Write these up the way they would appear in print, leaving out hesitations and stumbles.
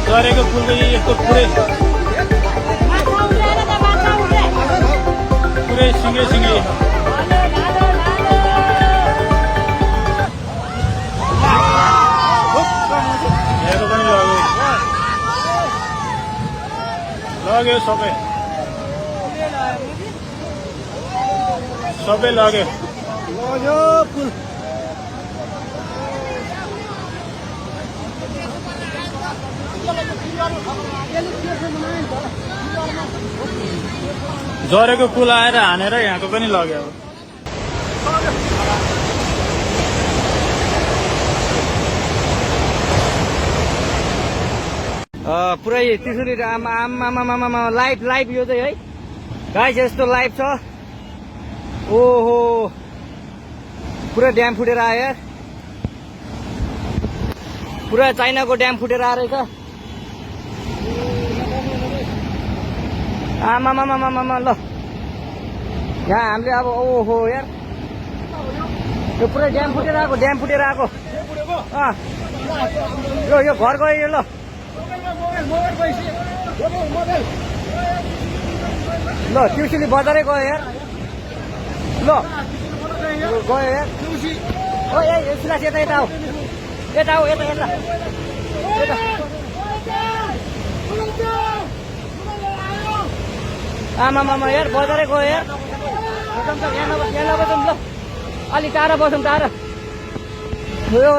गरेको पुलको यस्तो पुरै सिङ्गै सिङ्गै हेर्नु पनि लग्यो सबै लग्यो पुल झरेको पुल आएर हानेर यहाँको पनि लग्यो पुरै त्रिशुली आमा लाइभ यो चाहिँ है गाइस यस्तो लाइभ छ ओहो पुरा ड्याम फुटेर आयो यार पुरा चाइनाको ड्याम फुटेर आएछ आमा ल यहाँ हामीले अब ओहो यार यो पुरै ड्याम फुटेर आएको यो घर गयो यो ल ट्युसुली बजारै गयो यार ल गयो यार ओ ए सुनास यता आऊ यता आमा यार बजारै गयो यार यहाँ नबसौँ ल अलि टाढा बसौँ टाढा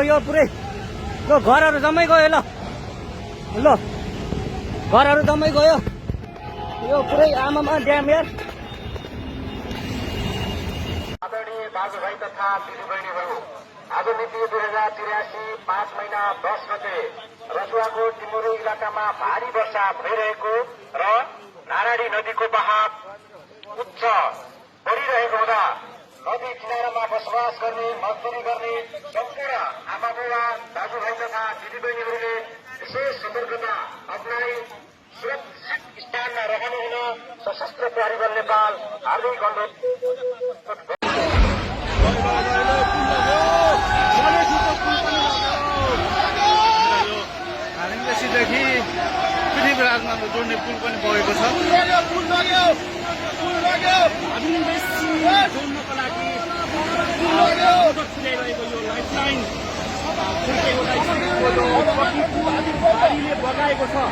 यो पुरै ल घरहरू जम्मै गयो ल घरहरू जम्मै गयो यो पुरै आमामा ड्याम यार आदरणीय दाजुभाइ तथा दिदीबहिनीहरू आज मिति 2083 5 महिना 10 गते रसुवाको टिमुरु इलाकामा भारी वर्षा भइरहेको र नारायणी नदीको बहाव उच्च बढिरहेको हुँदा नदी किनारामा बसोबास गर्ने मजदुरी गर्ने सम्पूर्ण आमा बुवा दाजुभाइ तथा दिदीबहिनीहरूले विशेष सतर्कता अप्नाई सुरक्षित स्थानमा रहनु हुन सशस्त्र प्रहरी बल नेपाल हार्दिक अनुरोध देखि पृथ्वीराजमा जोड्ने पुल पनि बगेको छ जोड्नको लागि बगाएको छ